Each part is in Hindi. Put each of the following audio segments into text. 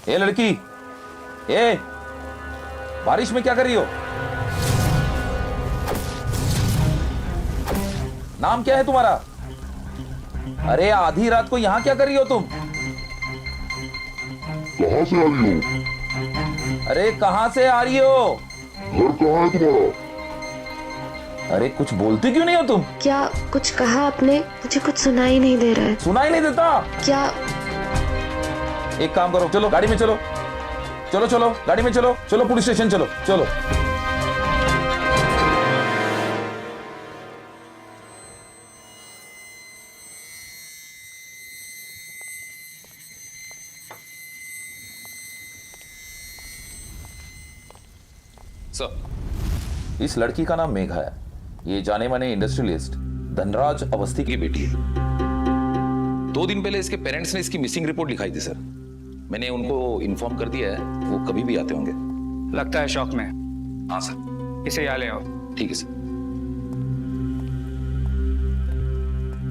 ए लड़की, ए बारिश में क्या कर रही हो? नाम क्या है तुम्हारा? अरे आधी रात को यहां क्या कर रही हो तुम? कहाँ से आ रही हो? अरे कहां से आ रही हो? घर कहाँ है तुम्हारा? अरे कुछ बोलती क्यों नहीं हो तुम? क्या कुछ कहा आपने? मुझे कुछ सुनाई नहीं दे रहा है। सुनाई नहीं देता? क्या? एक काम करो, चलो गाड़ी में चलो, चलो चलो गाड़ी में चलो, चलो पुलिस स्टेशन चलो, चलो। सर, इस लड़की का नाम मेघा है। ये जाने माने इंडस्ट्रियलिस्ट धनराज अवस्थी की बेटी है। 2 दिन पहले इसके पेरेंट्स ने इसकी मिसिंग रिपोर्ट लिखाई थी सर। मैंने उनको इन्फॉर्म कर दिया है, वो कभी भी आते होंगे। लगता है शौक में। हाँ सर। इसे यहाँ ले आओ। ठीक है सर।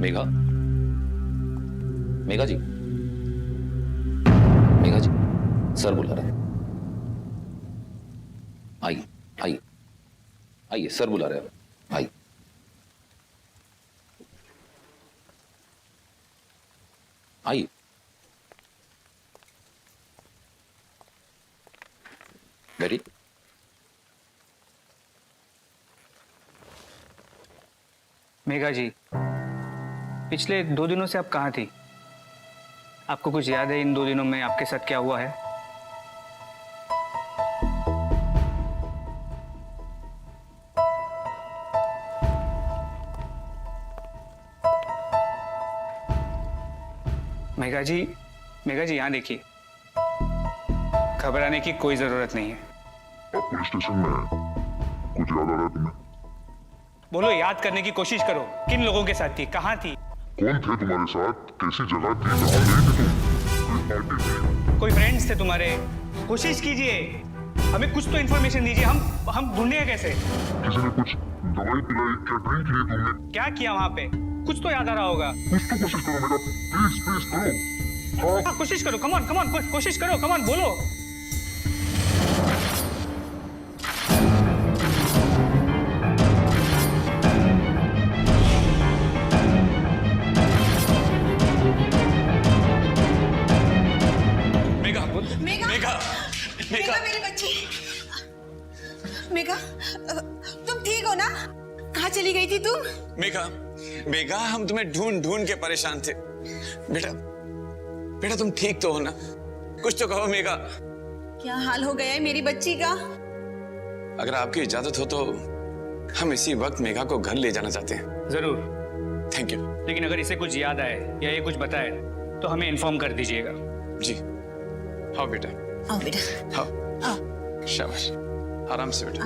मेघा, मेघा जी, मेघा जी, सर बुला रहे हैं। आइए आइए आइए, सर बुला रहे हैं, आइए। आइए। बैठी। मेघा जी, पिछले 2 दिनों से आप कहाँ थी? आपको कुछ याद है इन 2 दिनों में आपके साथ क्या हुआ है? मेघा जी, मेघा जी यहाँ देखिए, घबराने की कोई जरूरत नहीं है। आप पुलिस स्टेशन में हैं। कुछ याद आ रहा है तुम्हें? बोलो, याद करने की कोशिश करो। किन लोगों के साथ थी, कहाँ थी? कौन थे तुम्हारे साथ? कैसी जगह थी? कहाँ गए थे तुम? किस पार्टी में? कोई फ्रेंड्स थे तुम्हारे? कोशिश कीजिए, हमें कुछ तो इन्फॉर्मेशन दीजिए। हम ढूंढेंगे कैसे? किसी ने कुछ दवाई पिलाई? क्या ड्रिंक की तुमने? क्या किया वहां पे? कुछ तो याद आ रहा होगा। कुछ तो कोशिश करो मेरा, प्लीज प्लीज करो। हाँ, हाँ, कोशिश करो, कम ऑन कोशिश करो, कम ऑन बोलो। मेघा मेरी बच्ची। मेघा, तुम ठीक हो ना? कहाँ चली गई थी तुम? मेघा, हम तुम्हें ढूंढ ढूंढ के परेशान थे। बेटा, बेटा तुम ठीक तो हो ना? कुछ तो कहो मेघा। क्या हाल हो गया है मेरी बच्ची का? अगर आपकी इजाजत हो तो हम इसी वक्त मेघा को घर ले जाना चाहते हैं। जरूर। Thank you. लेकिन अगर इसे कुछ याद आए या ये कुछ बताए तो हमें इन्फॉर्म कर दीजिएगा। जी। हाँ बेटा, आओ बेटा, हाँ, आओ। शाबाश, आराम से बेटा।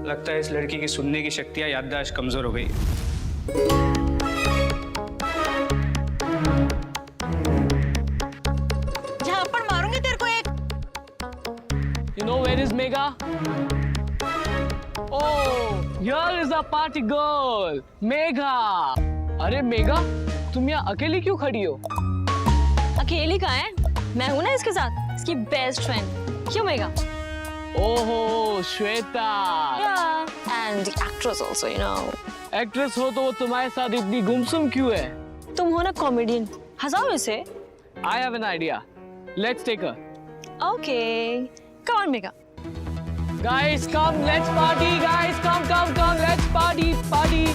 लगता है इस लड़की की सुनने की शक्तियां याददाश्त कमजोर हो गई। झापड़ मारूंगी तेरे को एक। You know where is Megha? Oh, here is a party girl, Megha. अरे मेघा, तुम यहाँ अकेली क्यों खड़ी हो? अकेली कहाँ है? मैं हूँ ना इसके साथ, इसकी बेस्ट फ्रेंड। क्यों मेघा? ओहो, Shweta. Yeah, and the actress also, you know. Actress हो तो वो तुम्हारे साथ इतनी गुमसुम क्यों है? तुम हो ना कॉमेडियन, हंसाओ इसे। I have an idea. Let's take her. Okay, come on Megha. Guys, come, let's party. Guys, come, let's party.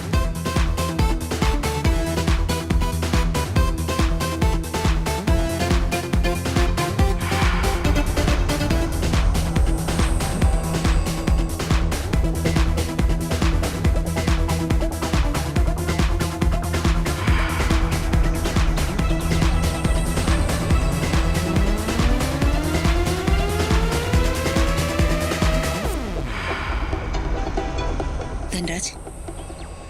Dhanraj,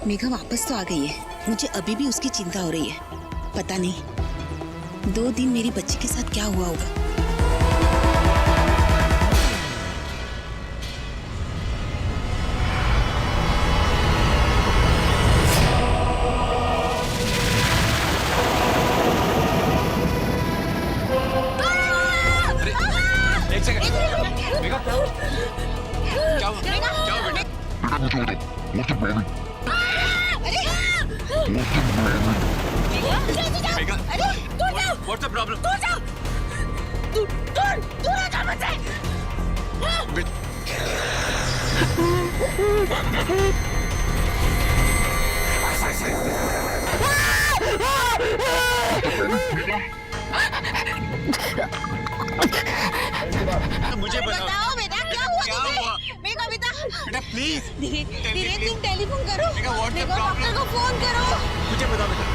Megha वापस तो आ गई है। मुझे अभी भी उसकी चिंता हो रही है। पता नहीं 2 दिन मेरी बच्ची के साथ क्या हुआ होगा। Megha, what's the problem? मुझे बताओ बेटा क्या हुआ क्या हुआ? मेघा बेटा बेटा प्लीज धीरे तुम टेलीफोन करो Megha, what's the doctor problem? को फोन करो। मुझे बता बेटा।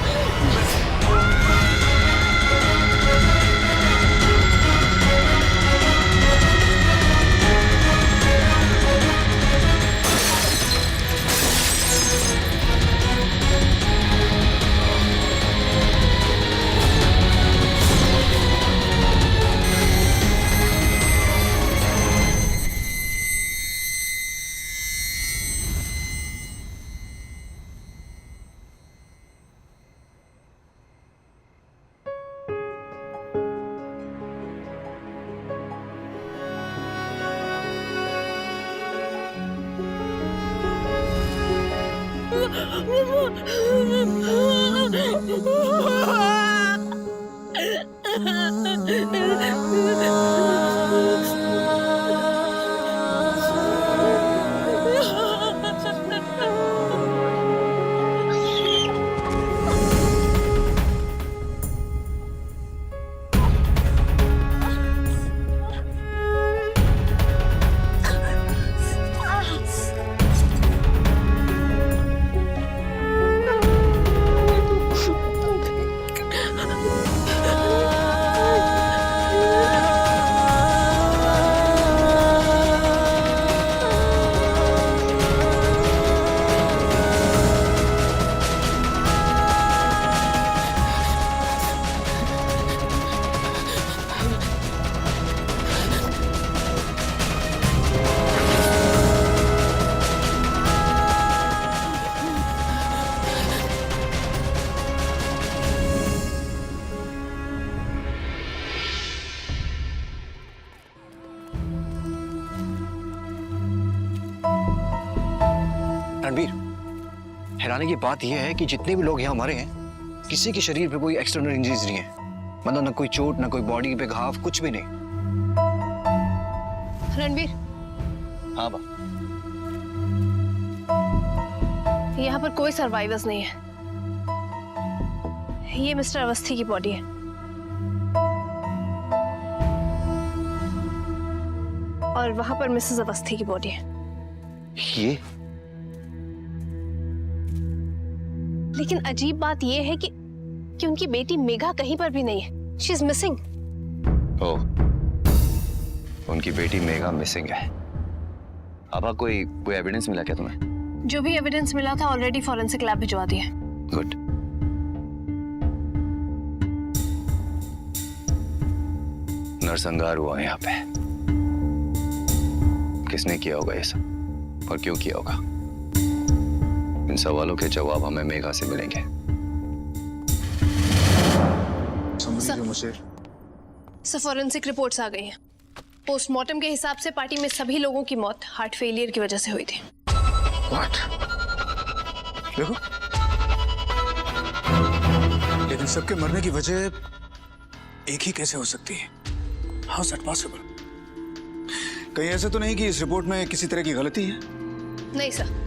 रणबीर, हैरानी की बात यह है कि जितने भी लोग यहाँ मरे हैं किसी के शरीर पे कोई एक्सटर्नल इंजरीज नहीं है। मतलब ना कोई चोट, ना कोई बॉडी पे घाव, कुछ भी नहीं। रणबीर, हाँ बा, यहाँ पर कोई सर्वाइवर्स नहीं है। ये मिस्टर अवस्थी की बॉडी है। और वहां पर मिसेस अवस्थी की बॉडी है। ये लेकिन अजीब बात यह है कि उनकी बेटी मेघा कहीं पर भी नहीं है। She is missing. ओह, उनकी बेटी मेघा मिसिंग है। अब कोई एविडेंस मिला क्या तुम्हें? जो भी एविडेंस मिला था ऑलरेडी फॉरेंसिक लैब भिजवा दिया। गुड। नरसंहार हुआ यहाँ पे। किसने किया होगा ये सब और क्यों किया होगा? इन सवालों के जवाब हमें मेघा से मिलेंगे। सर, फॉरेंसिक रिपोर्ट्स आ गई हैं। पोस्टमार्टम के हिसाब से पार्टी में सभी लोगों की मौत हार्ट फेलियर की वजह से हुई थी। What? देखो, लेकिन सबके मरने की वजह एक ही कैसे हो सकती है? How is that possible? कहीं ऐसा तो नहीं कि इस रिपोर्ट में किसी तरह की गलती है? नहीं सर,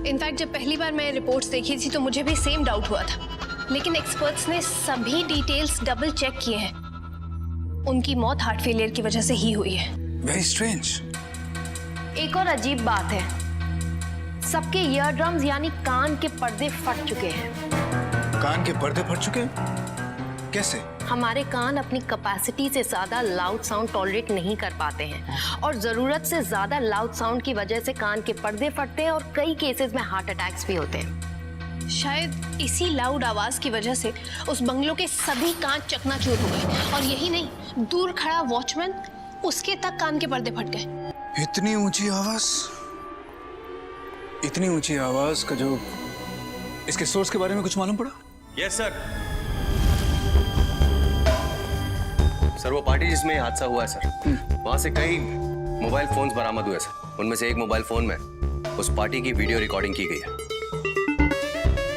इनफैक्ट जब पहली बार मैं रिपोर्ट्स देखी थी तो मुझे भी सेम डाउट हुआ था, लेकिन एक्सपर्ट्स ने सभी डिटेल्स डबल चेक किए हैं। उनकी मौत हार्ट फेलियर की वजह से ही हुई है। Very strange. एक और अजीब बात है, सबके ईयर ड्रम्स यानी कान के पर्दे फट चुके हैं। कान के पर्दे फट चुके हैं? कैसे? हमारे कान अपनी कैपेसिटी से ज्यादा लाउड साउंड टॉलरेट नहीं कर पाते हैं और जरूरत से ज्यादा लाउड साउंड की वजह से कान के पर्दे फटते हैं और कई केसेस में हार्ट अटैक्स भी होते हैं। शायद इसी लाउड आवाज की वजह से उस बंगलों के सभी कांच चकनाचूर हो गए। और यही नहीं, दूर खड़ा वॉचमैन, उसके तक कान के पर्दे फट गए। इतनी ऊंची आवाज, इतनी ऊंची आवाज का जो इसके सोर्स के बारे में कुछ मालूम पड़ा? Yes sir. सर, वो पार्टी जिसमें हादसा हुआ है सर, वहां से कई मोबाइल फोन्स बरामद हुए सर। उनमें से एक मोबाइल फोन में उस पार्टी की वीडियो रिकॉर्डिंग की गई है।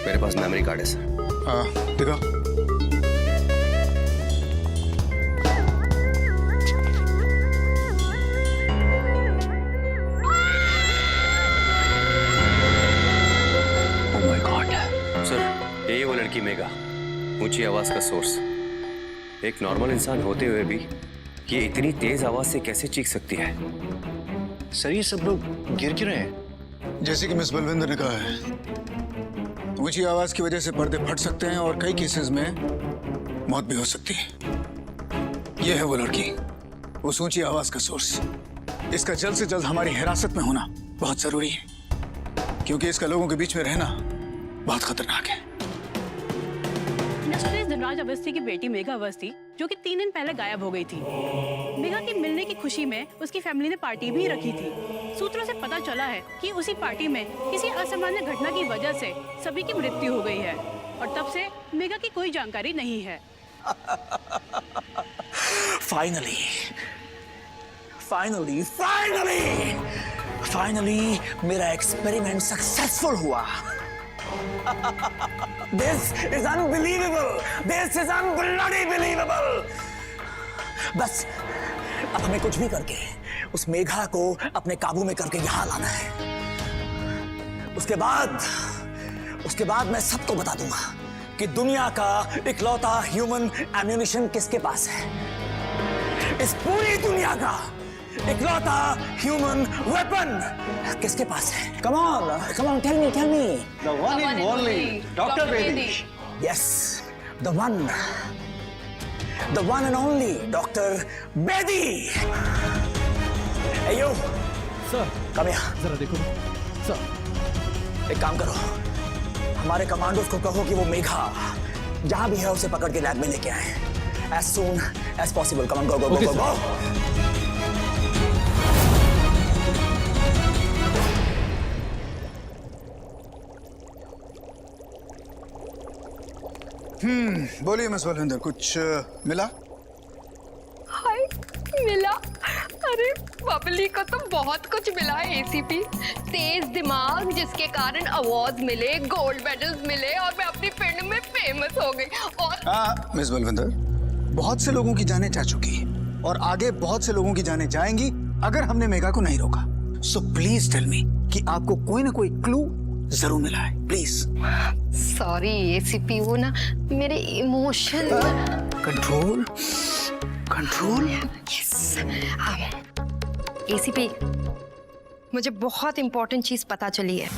मेरे पास मेमोरी कार्ड है सर। दिखाओ। ओह माय गॉड सर, यही वो लड़की मेघा, ऊंची आवाज का सोर्स। एक नॉर्मल इंसान होते हुए भी ये इतनी तेज आवाज से कैसे चीख सकती है? सर ये सब लोग गिर क्यों रहे हैं? जैसे कि मिस बलविंदर ने कहा है, ऊंची आवाज की वजह से पर्दे फट सकते हैं और कई केसेस में मौत भी हो सकती है। यह है वो लड़की, उस ऊंची आवाज का सोर्स। इसका जल्द से जल्द हमारी हिरासत में होना बहुत जरूरी है, क्योंकि इसका लोगों के बीच में रहना बहुत खतरनाक है। इंडस्ट्रियलिस्ट धनराज अवस्थी की बेटी मेघा अवस्थी, जो कि 3 दिन पहले गायब हो गई थी। मेघा के मिलने की खुशी में उसकी फैमिली ने पार्टी भी रखी थी। सूत्रों से पता चला है कि उसी पार्टी में किसी असामान्य घटना की वजह से सभी की मृत्यु हो गई है और तब से मेघा की कोई जानकारी नहीं है। फाइनली फाइनली फाइनली फाइनली मेरा एक्सपेरिमेंट सक्सेसफुल हुआ। This is unbelievable. This is unbloody believable. बस अब हमें कुछ भी करके उस मेघा को अपने काबू में करके यहाँ लाना है। उसके बाद मैं सबको बता दूंगा कि दुनिया का इकलौता ह्यूमन एम्यूनिशन किसके पास है। इस पूरी दुनिया का इकलौता ह्यूमन वेपन किसके पास है? Come on, tell me. The one and only Dr. Bedi. Yes, the one and only Dr. Bedi. Hey you. Sir Come here. जरा देखो सर। एक काम करो, हमारे कमांडोज को कहो कि वो मेघा जहां भी है उसे पकड़ के लैब में लेके आए as soon as possible. Come on, go. बोलिए मिस बलविंदर, कुछ मिला? हाय, मिला? अरे बबली को तो बहुत कुछ मिला है एसीपी। तेज दिमाग जिसके कारण अवार्ड मिले, गोल्ड मेडल्स मिले और मैं अपनी फील्ड में फेमस हो गई। और मिस बलविंदर, बहुत से लोगों की जानें जा चुकी हैं और आगे बहुत से लोगों की जानें जाएंगी अगर हमने मेघा को नहीं रोका। सो प्लीज टेल मी कि आपको कोई ना कोई क्लू जरूर मिला है, प्लीज। सॉरी एसीपी, वो ना मेरे इमोशन। कंट्रोल। यस एसीपी, मुझे बहुत इंपॉर्टेंट चीज पता चली है।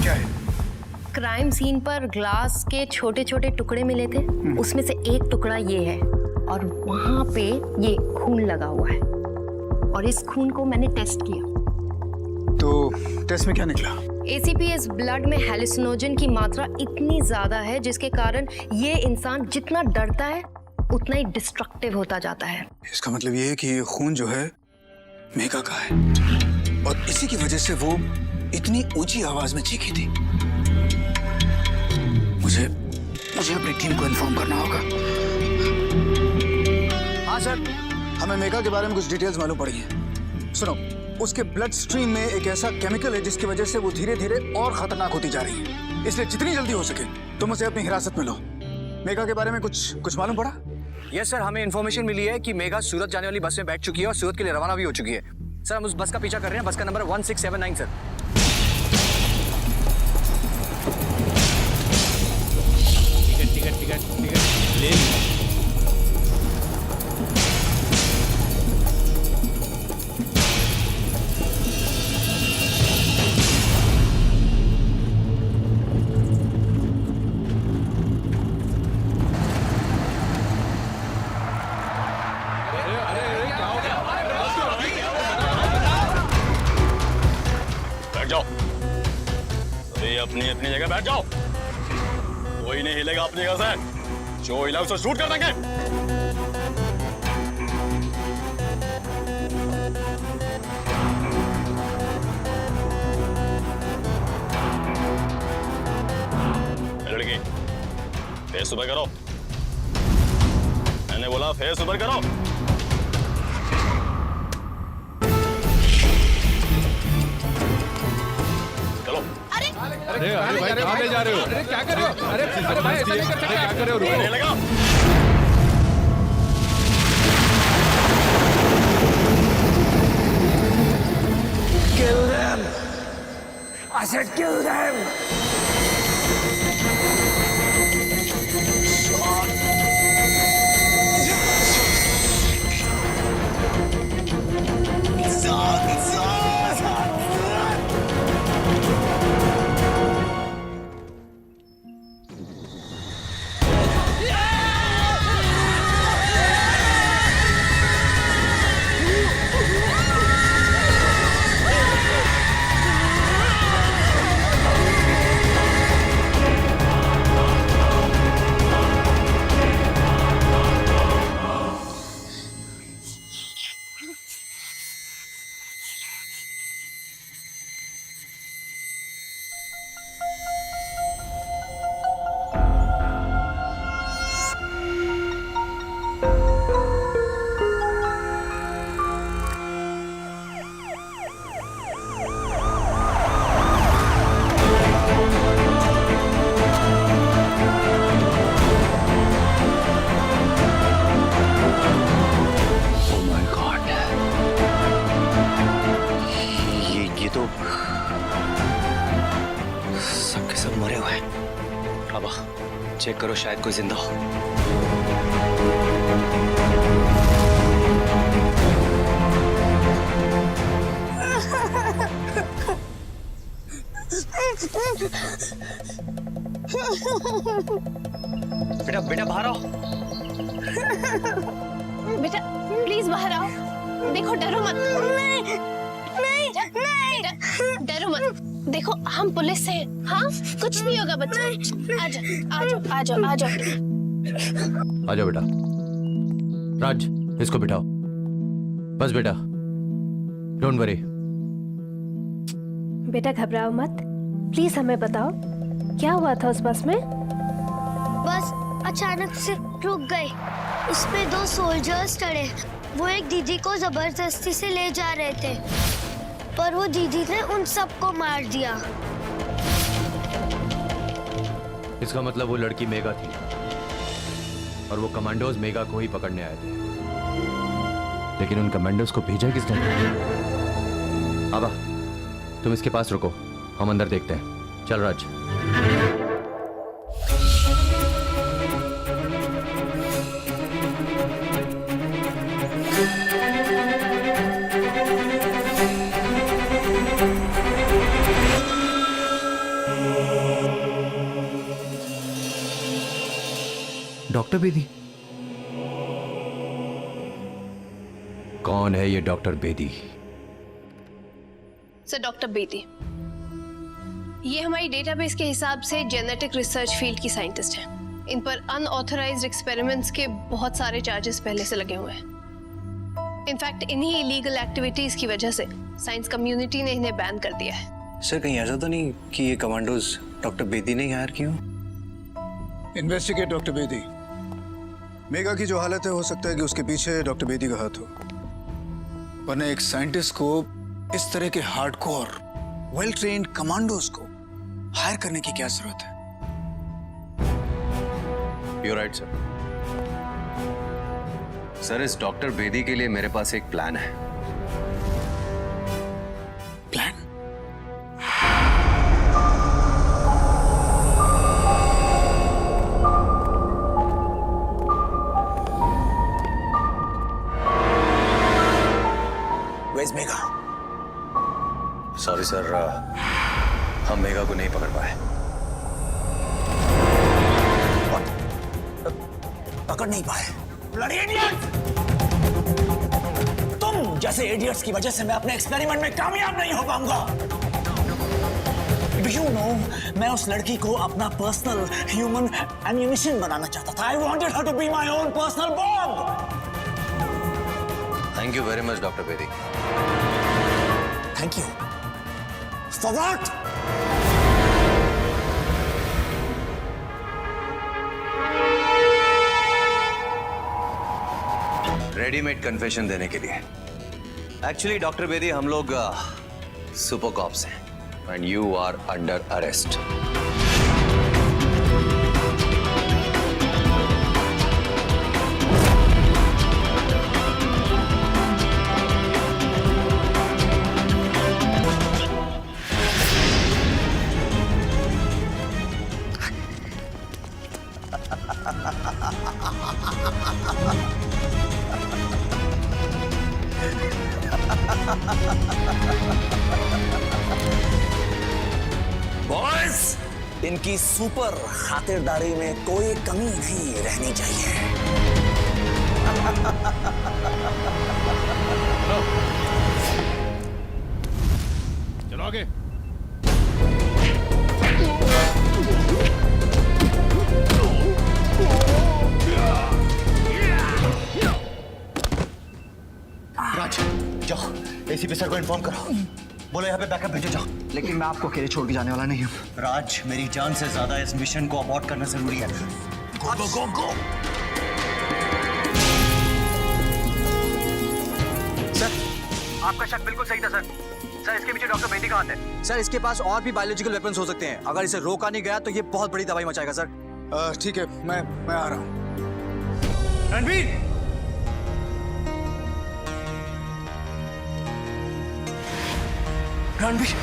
क्या है? क्राइम सीन पर ग्लास के छोटे छोटे टुकड़े मिले थे, उसमें से एक टुकड़ा ये है और वहां पे ये खून लगा हुआ है और इस खून को मैंने टेस्ट किया। तो टेस्ट में क्या निकला? एसीपी, इस ब्लड में हेलुसिनोजन की मात्रा इतनी ज्यादा है जिसके कारण ये इंसान जितना डरता है उतना ही डिस्ट्रक्टिव होता जाता है। इसका मतलब ये है कि ये खून जो है मेघा का है और इसी की वजह से वो इतनी ऊंची आवाज में चीखी थी। मुझे अपनी टीम को इन्फॉर्म करना होगा। हाँ सर, हमें मेघा के बारे में कुछ डिटेल्स मालूम पड़ी है। सुनो, उसके ब्लड स्ट्रीम में एक ऐसा केमिकल है जिसकी वजह से वो धीरे धीरे और खतरनाक होती जा रही है। इसलिए जितनी जल्दी हो सके तुम उसे अपनी हिरासत में लो। मेघा के बारे में कुछ मालूम पड़ा? यस सर, हमें इन्फॉर्मेशन मिली है कि मेघा सूरत जाने वाली बस में बैठ चुकी है और सूरत के लिए रवाना भी हो चुकी है। सर हम उस बस का पीछा कर रहे हैं। बस का नंबर 1679 सर। टिकट ले ली। अपनी जगह बैठ जाओ। कोई नहीं हिलेगा अपनी जगह से। जो हिला उसे शूट कर देंगे। लड़की, फेस ऊपर करो। मैंने बोला फेस ऊपर करो। अरे अरे भाई कहाँ ले जा रहे हो? अरे क्या कर रहे हो? अरे भाई ऐसा नहीं कर सकते। क्या कर रहे हो? रुको। लगाओ। Kill them! I said kill them! Check करो, शायद कोई जिंदा हो। बेटा बेटा बाहर आओ। बेटा प्लीज बाहर आओ। देखो डरो मत। नहीं नहीं नहीं डरो मत। देखो हम पुलिस से हैं। हाँ कुछ नहीं होगा बच्चा। आजा आजा आजा आजा। आजा बेटा। राज इसको बिठाओ। बस बेटा, डोंट वरी। बेटा घबराओ मत, प्लीज हमें बताओ क्या हुआ था उस बस में। बस अचानक से रुक गई। उसमें 2 सोल्जर्स खड़े, वो एक दीदी को जबरदस्ती से ले जा रहे थे, पर वो दीदी ने उन सबको मार दिया। इसका मतलब वो लड़की मेगा थी और वो कमांडोज मेगा को ही पकड़ने आए थे। लेकिन उन कमांडोज को भेजा किसने? आबा तुम इसके पास रुको, हम अंदर देखते हैं। चल राज। डॉक्टर बेदी? कौन है ये doctor Bedi? Sir doctor Bedi ये हमारी डेटाबेस के हिसाब से जेनेटिक रिसर्च फील्ड की साइंटिस्ट है। इन पर अनऑथराइज्ड एक्सपेरिमेंट्स के बहुत सारे चार्जेस पहले से लगे हुए हैं। इनफैक्ट इन्हीं इलीगल एक्टिविटीज की वजह से साइंस कम्युनिटी ने इन्हें बैन कर दिया है। सर कहीं ऐसा तो नहीं कि ये कमांडोज डॉक्टर बेदी ने हायर किए हो? Investigate doctor Bedi. मेगा की जो हालत है, हो सकता है कि उसके पीछे डॉक्टर बेदी का हाथ हो, वरना एक साइंटिस्ट को इस तरह के हार्डकोर वेल ट्रेन्ड कमांडोज को हायर करने की क्या जरूरत है? You're right, sir. सर इस डॉक्टर बेदी के लिए मेरे पास एक प्लान है। Plan? Where's Megha? Sorry sir, हम मेगा को नहीं पकड़ पाए। पकड़ नहीं पाए? Bloody idiot! तुम जैसे इडियट्स की वजह से मैं अपने एक्सपेरिमेंट में कामयाब नहीं हो पाऊंगा। Do you know, मैं उस लड़की को अपना पर्सनल ह्यूमन एम्यूनिशन बनाना चाहता था। I wanted her to be my own personal bomb. Thank you very much doctor Bedi. Thank you. For what? Readymade confession देने के लिए। एक्चुअली डॉक्टर बेदी हम लोग सुपर कॉप्स हैं। and you are under arrest. Boys, इनकी सुपर खातिरदारी में कोई कमी नहीं रहनी चाहिए। चलो आगे। राज, जाओ एसीपी सर को इन्फॉर्म करो। बोलो यहाँ पे बैकअप भेजो, जाओ। लेकिन मैं आपको अकेले छोड़ के जाने वाला नहीं हूँ। राज, मेरी जान से ज्यादा इस मिशन को अबॉर्ट करना जरूरी है। गो गो गो गो। सर, आपका शक बिल्कुल सही था सर। सर, इसके पीछे डॉक्टर मेहदी का हाथ है। सर, इसके पास और भी बायोलॉजिकल वेपन्स हो सकते हैं। अगर इसे रोका नहीं गया तो ये बहुत बड़ी तबाही मचाएगा सर। ठीक है, मैं आ रहा हूँ। रणबीर, रणबीर,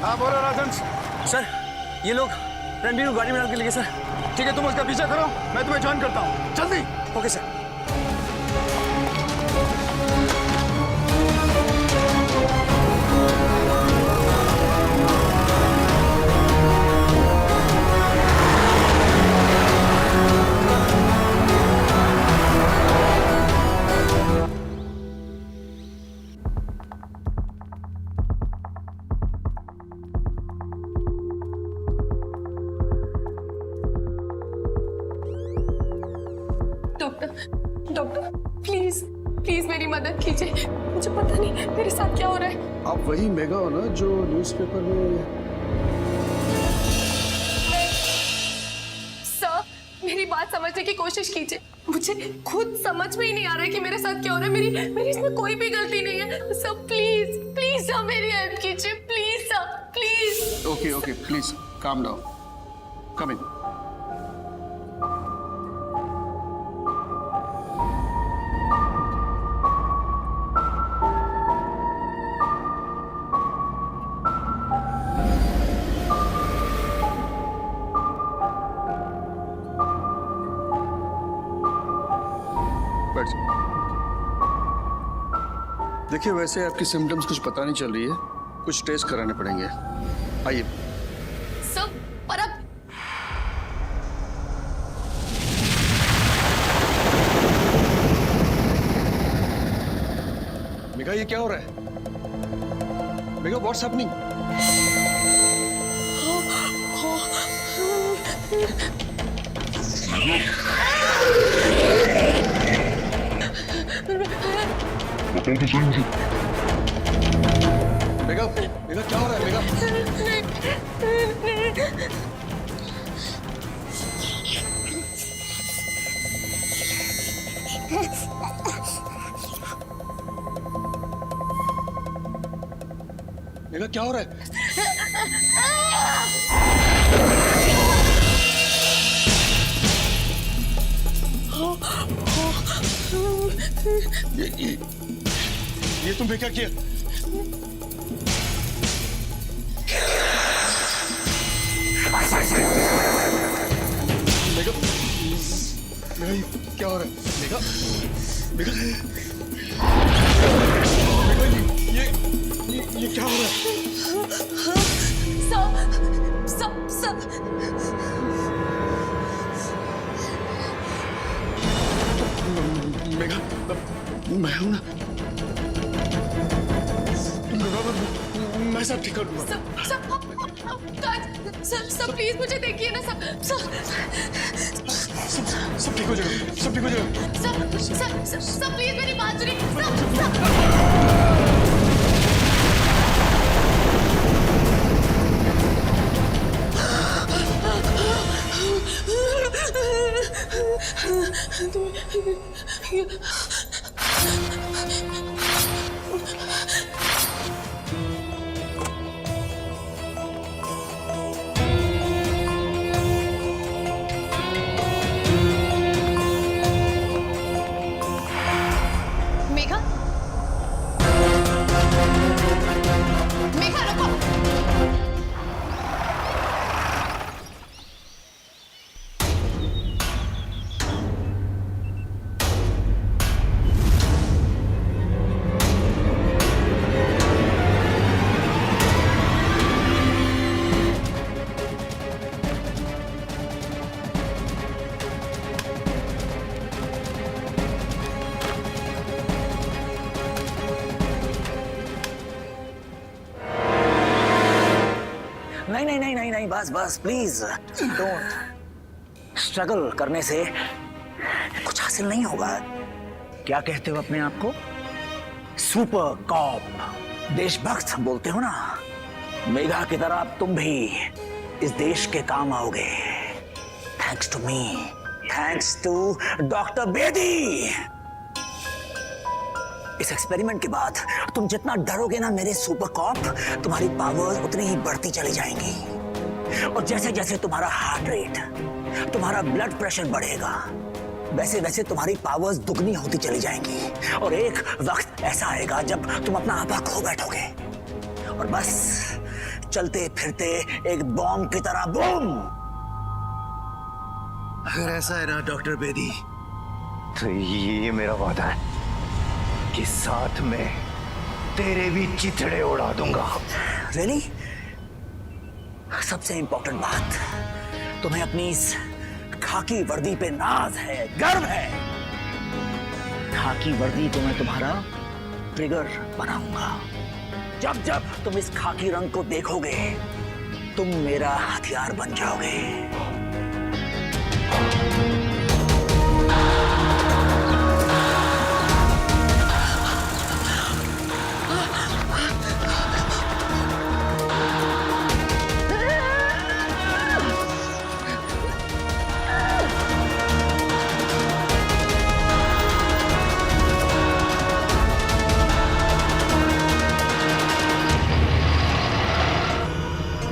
हाँ बोलो राजन। सर, ये लोग रणबीर को गाड़ी में डाल के लेंगे सर। ठीक है, तुम उसका पीछा करो, मैं तुम्हें ज्वाइन करता हूँ। जल्दी। Okay sir. Doctor, please please मेरी मदद कीजिए। मुझे पता नहीं मेरे साथ क्या हो रहा है। आप वही मेगा हो ना जो न्यूज़पेपर में? सर, मेरी बात समझने की कोशिश कीजिए। मुझे खुद समझ में ही नहीं आ रहा है कि मेरे साथ क्या हो रहा है। मेरी इसमें कोई भी गलती नहीं है। सर प्लीज प्लीज सर मेरी हेल्प कीजिए। Please sir, please. Okay okay, please calm down, come in. देखिए, वैसे आपकी सिम्टम्स कुछ पता नहीं चल रही है, कुछ टेस्ट कराने पड़ेंगे। आइए। सर, पर अब मेगा, ये क्या हो रहा है? Mega, what's happening? बताओ तो सही मुझे। मेगा, मेगा क्या हो रहा है? मेगा, मेगा क्या हो रहा है? ये तुमने क्या किया? मेगा, मेगा ये क्या हो रहा है? मेगा, मेगा, मेगा ये क्या हो रहा है? सब मेगा, मैं हूं ना, मैं सब ठीक कर दूंगा। सब प्लीज मुझे देखिए ना। सब ठीक हो जाएगा, सब ठीक हो जाएगा। सब प्लीज मेरी बात सुनिए। नहीं नहीं नहीं नहीं नहीं, बस बस प्लीज डोंट। स्ट्रगल करने से कुछ हासिल नहीं होगा। क्या कहते हो अपने आप को? सुपर कॉप, देशभक्त बोलते हो ना? मेघा की तरह तुम भी इस देश के काम आओगे। Thanks to me, thanks to doctor Bedi. इस एक्सपेरिमेंट के बाद तुम जितना डरोगे ना मेरे सुपर कॉप, तुम्हारी पावर उतनी ही बढ़ती चली जाएंगी। और जैसे जैसे तुम्हारा हार्ट रेट, तुम्हारा ब्लड प्रेशर बढ़ेगा, वैसे वैसे तुम्हारी पावर्स दुगनी होती चली जाएंगी। और एक वक्त ऐसा आएगा जब तुम अपना आपा खो बैठोगे और बस चलते फिरते एक बॉम्ब की तरह बूम। अगर ऐसा है ना डॉक्टर बेदी, तो ये मेरा वादा है कि साथ में तेरे भी चिथड़े उड़ा दूंगा। रियली? सबसे इंपॉर्टेंट बात, तुम्हें अपनी इस खाकी वर्दी पे नाज है, गर्व है। खाकी वर्दी को मैं तुम्हारा ट्रिगर बनाऊंगा। जब जब तुम इस खाकी रंग को देखोगे, तुम मेरा हथियार बन जाओगे।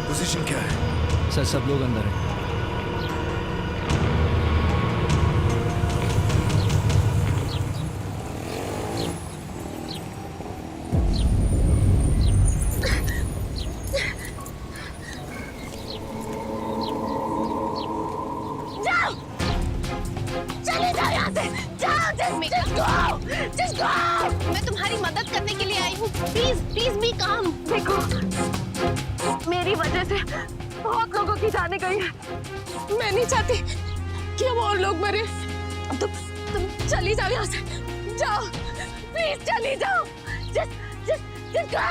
पोजीशन क्या है? सर सब लोग अंदर हैं। जाओ, चले जाओ यहाँ से, जाओ, just go, just go। मैं तुम्हारी मदद करने के लिए आई हूँ। प्लीज प्लीज मी काम। देखो, मेरी वजह से बहुत लोगों की जाने गई है। मैं नहीं चाहती कि अब और लोग मरे। तुम चली जाओ यहाँ से, जाओ, प्लीज चली जाओ। just go।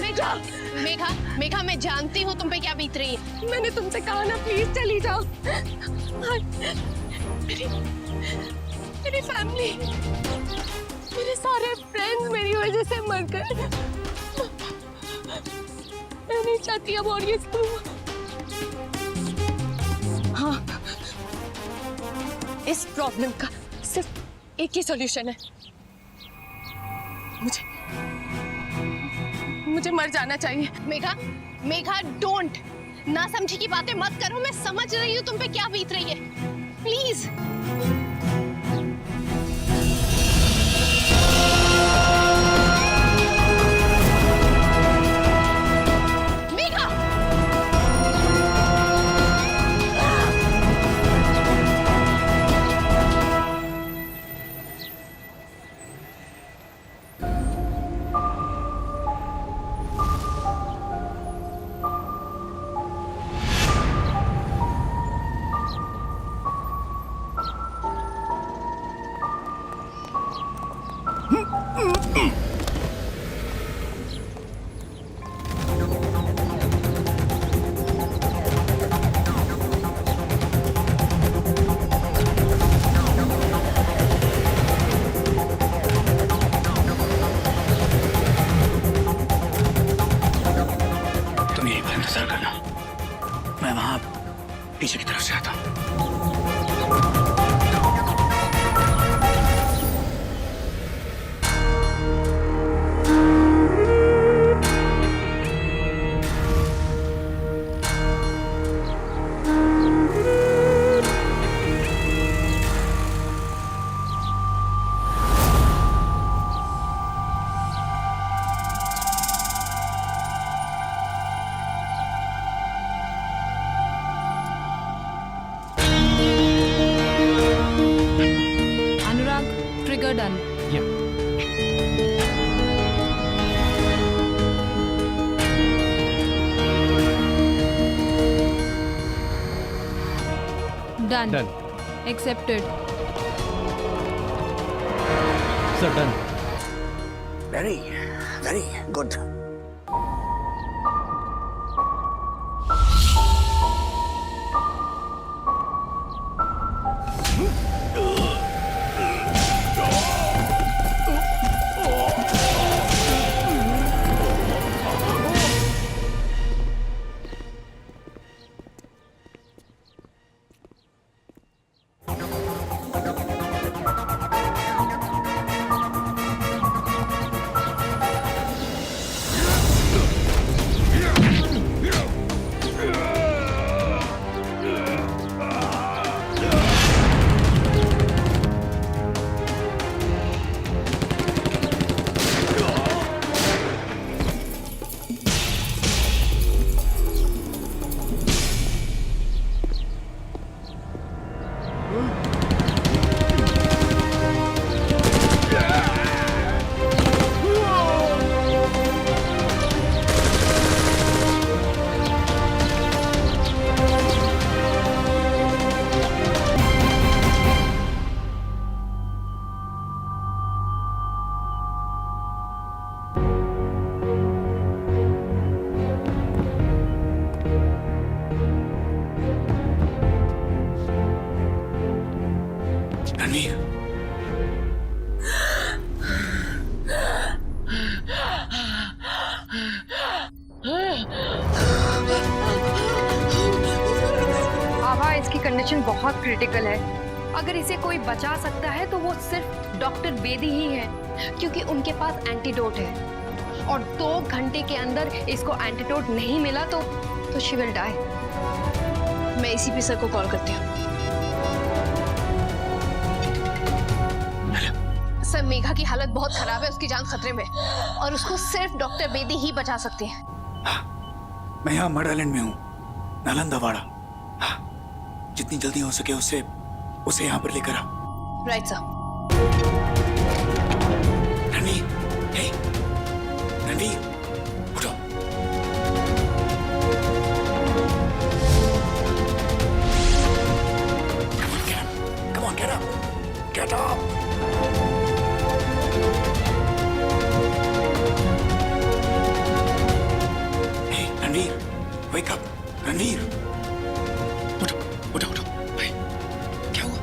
मेघा, मेघा मैं जानती हूँ तुम पे क्या बीत रही है। मैंने तुमसे कहा ना, प्लीज चली जाओ। मेरी फैमिली, मेरे सारे फ्रेंड्स मेरी वजह से मर गए। मैं नहीं चाहती अब और ये सब। हाँ, इस प्रॉब्लम का सिर्फ एक ही सॉल्यूशन है। मुझे मर जाना चाहिए। मेघा, मेघा डोंट, ना समझी की बातें मत करो। मैं समझ रही हूँ तुम पे क्या बीत रही है। प्लीज। पीछे की तरफ से आता हूँ। Trigger done. Yeah. Done. Done. Accepted. Sir, done. Very good. Condition बहुत क्रिटिकल है। अगर इसे कोई बचा सकता है तो वो सिर्फ डॉक्टर बेदी ही है, क्योंकि उनके पास एंटीडोट है और 2 घंटे के अंदर इसको एंटीडोट नहीं मिला तो शी विल डाई। मैं एसीपी सर को कॉल करती हूँ। सर, मेघा की हालत बहुत खराब है, उसकी जान खतरे में और उसको सिर्फ डॉक्टर बेदी ही बचा सकती है। मैं यहाँ मड आइलैंड में हूँ, नालंदा वाड़ा। जितनी जल्दी हो सके उसे यहाँ पर लेकर आ। Right sir. Ranveer, hey, Ranveer, उठो। Come on, get up. Get up. Hey, Ranveer, wake up. Ranveer, उठो, उठो, उठो। भाई, क्या हुआ?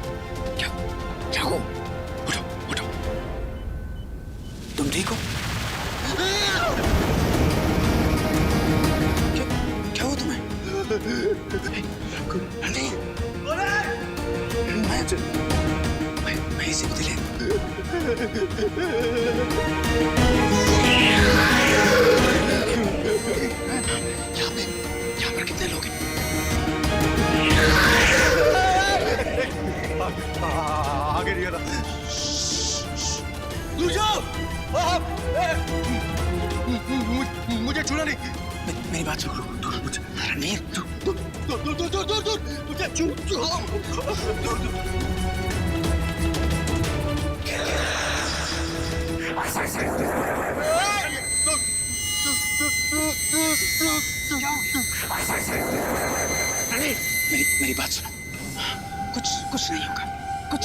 क्या हुआ? उठो, उठो। तुम ठीक हो? क्या हुआ तुम्हें? रणवीर, मैं इसे को दिले। यहाँ पर कितने लोग हैं? आगे नहीं आ मुझे छूना नहीं। मेरी बात सुनो, रणवीर, दूर मुझे दूर। मेरी बात सुनो, कुछ नहीं होगा, कुछ।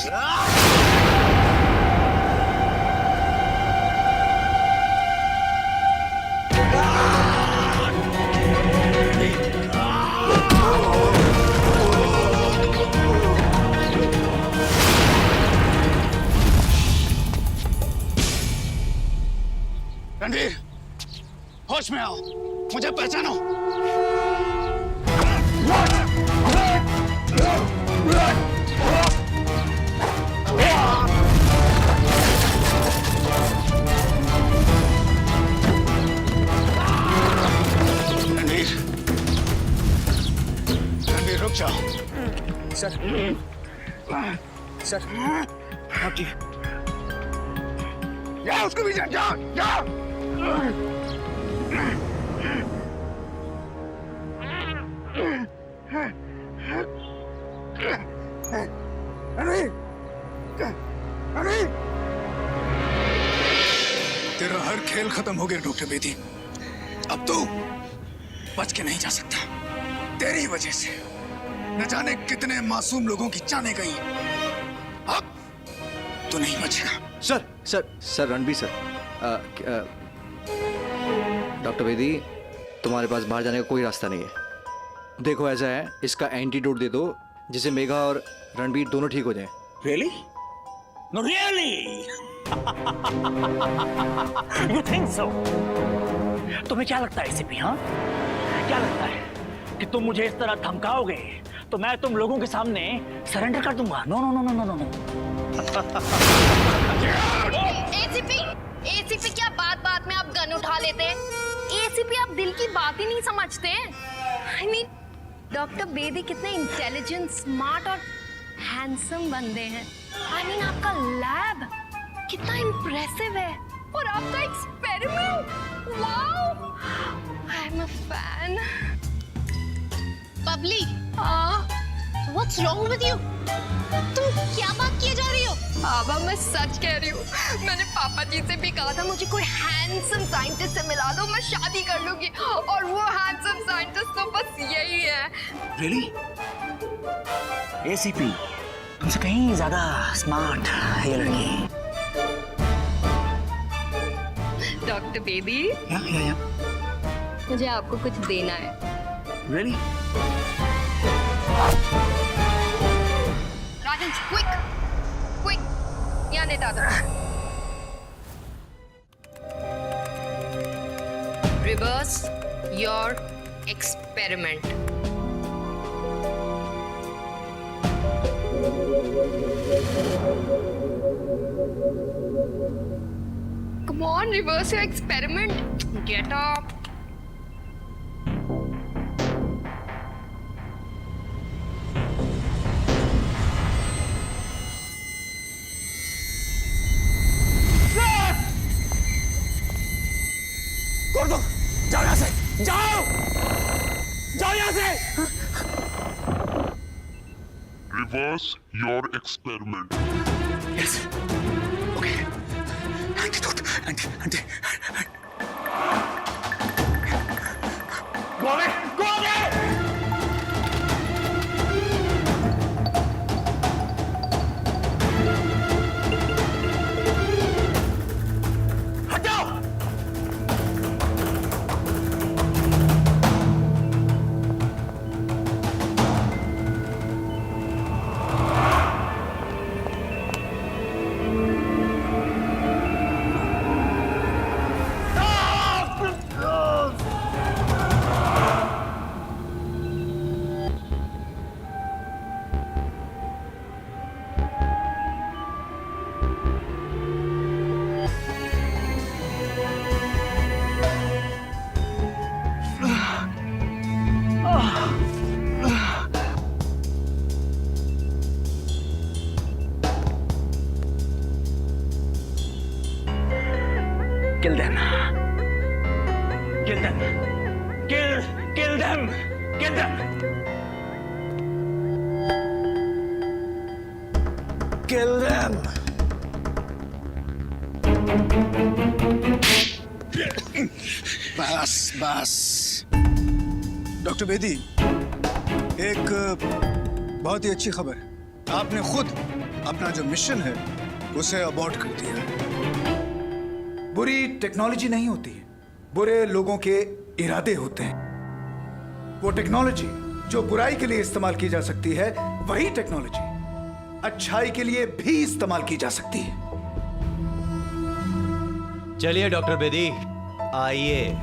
रणवीर, होश में आओ, मुझे पहचानो। रणवीर, रुक जाओ। सर, आप जी। या उसको भी जाओ। तेरा हर खेल खत्म हो गया डॉक्टर बेदी। अब तू बच के नहीं जा सकता। तेरी वजह से न जाने कितने मासूम लोगों की जाने गई। अब तू नहीं बचेगा। Sir Ranbir sir, doctor Bedi, तुम्हारे पास बाहर जाने का कोई रास्ता नहीं है। देखो ऐसा है, इसका एंटीडोट दे दो जिससे मेघा और रणबीर दोनों ठीक हो जाएं। Really? No, really? You think so? तुम्हें क्या लगता है एसीपी? हाँ, क्या लगता है कि तुम मुझे इस तरह धमकाओगे तो मैं तुम लोगों के सामने सरेंडर कर दूंगा? No no no no no no. ACP क्या बात में आप गन उठा लेते हैं? एसीपी आप दिल की बात ही नहीं समझते। I mean, डॉक्टर बेदी कितने इंटेलिजेंट, स्मार्ट और हैंडसम बंदे हैं। I mean, आपका लैब कितना इम्प्रेसिव है और आपका experiment, wow, I am a fan. Babli, what's wrong with you? तुम क्या बात किए जा रही हो? बाबा, मैं सच कह रही हूँ। मैंने पापा जी से भी कहा था मुझे कोई हैंडसम साइंटिस्ट से मिला दो, मैं शादी कर लूंगी। और वो हैंडसम साइंटिस्ट तो बस यही है। Really? एसीपी तुमसे कहीं ज्यादा स्मार्ट है ये लड़की। डॉक्टर बेदी, या। मुझे आपको कुछ देना है। Really? राजन, क्विक, यहाँ लेटा दो। Reverse your experiment. Come on, reverse your experiment. Get up. कर दो, जाओ यहाँ से, जाओ, जाओ यहाँ से। Reverse your experiment. Yes. Okay. Antidote. Anti. Go away! Go away! हटाओ! Kill them. Kill them. Kill them. Kill them. Kill them. बस डॉक्टर बेदी, एक बहुत ही अच्छी खबर है। आपने खुद अपना जो मिशन है उसे अबॉर्ट कर दिया। बुरी टेक्नोलॉजी नहीं होती है, बुरे लोगों के इरादे होते हैं। वो टेक्नोलॉजी जो बुराई के लिए इस्तेमाल की जा सकती है, वही टेक्नोलॉजी अच्छाई के लिए भी इस्तेमाल की जा सकती है। चलिए डॉक्टर बेदी, आइए।